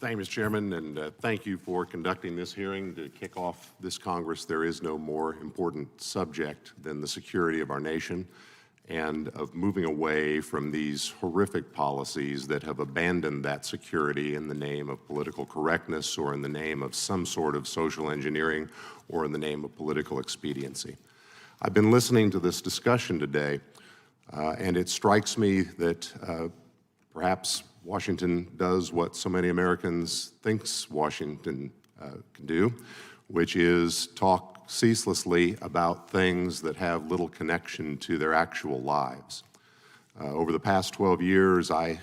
Thank you, Mr. Chairman, and thank you for conducting this hearing. To kick off this Congress, there is no more important subject than the security of our nation and of moving away from these horrific policies that have abandoned that security in the name of political correctness or in the name of some sort of social engineering or in the name of political expediency. I've been listening to this discussion today, and it strikes me that perhaps Washington does what so many Americans thinks Washington can do, which is talk ceaselessly about things that have little connection to their actual lives. Over the past 12 years, I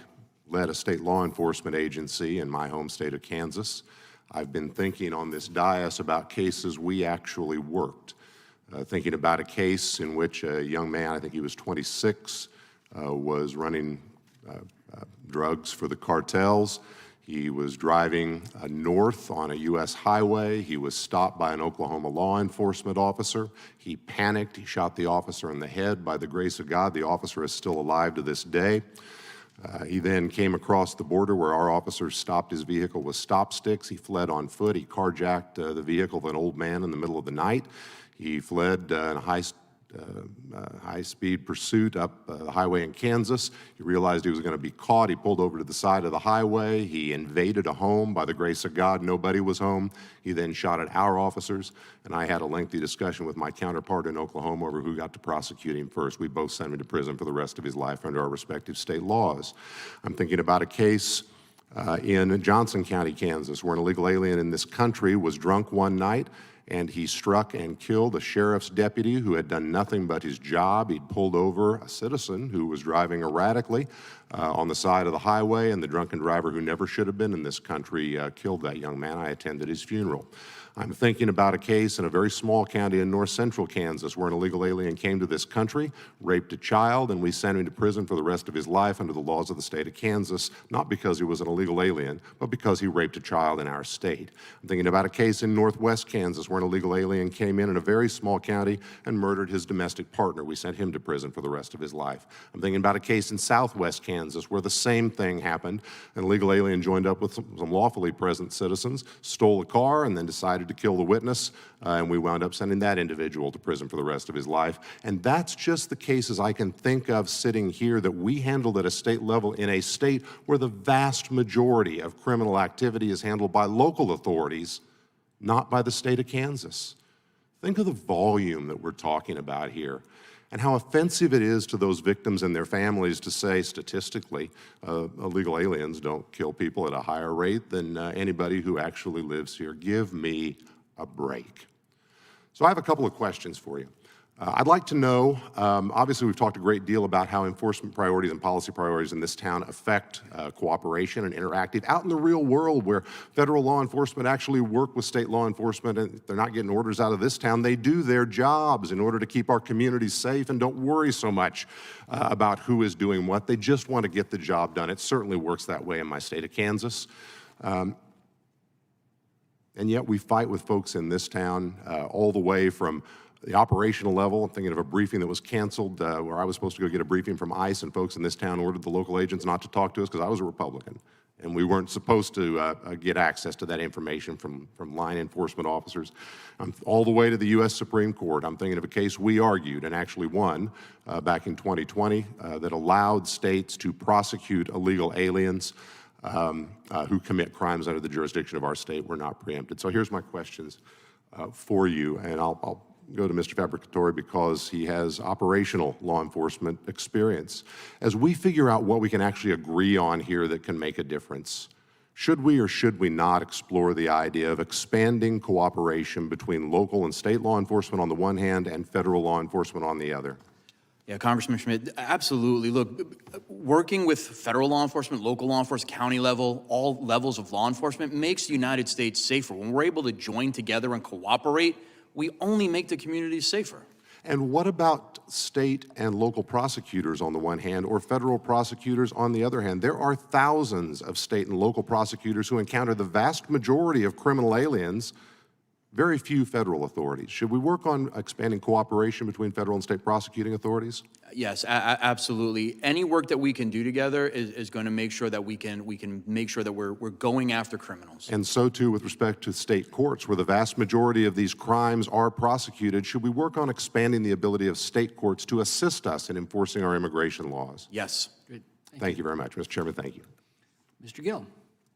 led a state law enforcement agency in my home state of Kansas. I've been thinking on this dais about cases we actually worked, thinking about a case in which a young man, I think he was 26, was running drugs for the cartels. He was driving north on a U.S. highway. He was stopped by an Oklahoma law enforcement officer. He panicked. He shot the officer in the head. By the grace of God, the officer is still alive to this day. He then came across the border where our officers stopped his vehicle with stop sticks. He fled on foot. He carjacked the vehicle of an old man in the middle of the night. He fled in a high-speed pursuit up the highway in Kansas. He realized he was going to be caught. He pulled over to the side of the highway. He invaded a home. By the grace of God, nobody was home. He then shot at our officers, and I had a lengthy discussion with my counterpart in Oklahoma over who got to prosecute him first. We both sent him to prison for the rest of his life under our respective state laws. I'm thinking about a case in Johnson County, Kansas, where an illegal alien in this country was drunk one night, and he struck and killed a sheriff's deputy who had done nothing but his job. He'd pulled over a citizen who was driving erratically on the side of the highway, and the drunken driver, who never should have been in this country, killed that young man. I attended his funeral. I'm thinking about a case in a very small county in north central Kansas where an illegal alien came to this country, raped a child, and we sent him to prison for the rest of his life under the laws of the state of Kansas, not because he was an illegal alien, but because he raped a child in our state. I'm thinking about a case in northwest Kansas where an illegal alien came in a very small county and murdered his domestic partner. We sent him to prison for the rest of his life. I'm thinking about a case in southwest Kansas where the same thing happened. An illegal alien joined up with some lawfully present citizens, stole a car, and then decided to kill the witness, and we wound up sending that individual to prison for the rest of his life. And that's just the cases I can think of sitting here that we handled at a state level in a state where the vast majority of criminal activity is handled by local authorities, not by the state of Kansas. Think of the volume that we're talking about here and how offensive it is to those victims and their families to say, statistically, illegal aliens don't kill people at a higher rate than anybody who actually lives here. Give me a break. So I have a couple of questions for you. I'd like to know, obviously we've talked a great deal about how enforcement priorities and policy priorities in this town affect cooperation and interactive. Out in the real world where federal law enforcement actually work with state law enforcement and they're not getting orders out of this town, they do their jobs in order to keep our communities safe and don't worry so much about who is doing what. They just want to get the job done. It certainly works that way in my state of Kansas. And yet we fight with folks in this town all the way from the operational level. I'm thinking of a briefing that was canceled where I was supposed to go get a briefing from ICE, and folks in this town ordered the local agents not to talk to us because I was a Republican. And we weren't supposed to get access to that information from line enforcement officers. All the way to the U.S. Supreme Court. I'm thinking of a case we argued and actually won back in 2020 that allowed states to prosecute illegal aliens who commit crimes under the jurisdiction of our state. Were not preempted. So here's my questions for you, and I'll go to Mr. Fabricatore because he has operational law enforcement experience. As we figure out what we can actually agree on here that can make a difference, should we or should we not explore the idea of expanding cooperation between local and state law enforcement on the one hand and federal law enforcement on the other? Yeah, Congressman Schmidt, absolutely. Look, working with federal law enforcement, local law enforcement, county level, all levels of law enforcement makes the United States safer. When we're able to join together and cooperate, we only make the communities safer. And what about state and local prosecutors on the one hand, or federal prosecutors on the other hand? There are thousands of state and local prosecutors who encounter the vast majority of criminal aliens very few federal authorities. Should we work on expanding cooperation between federal and state prosecuting authorities? Yes, absolutely. Any work that we can do together is going to make sure that we can make sure that we're going after criminals. And so too with respect to state courts, where the vast majority of these crimes are prosecuted. Should we work on expanding the ability of state courts to assist us in enforcing our immigration laws? Yes. Great. Thank you very much, Mr. Chairman. Thank you. Mr. Gill.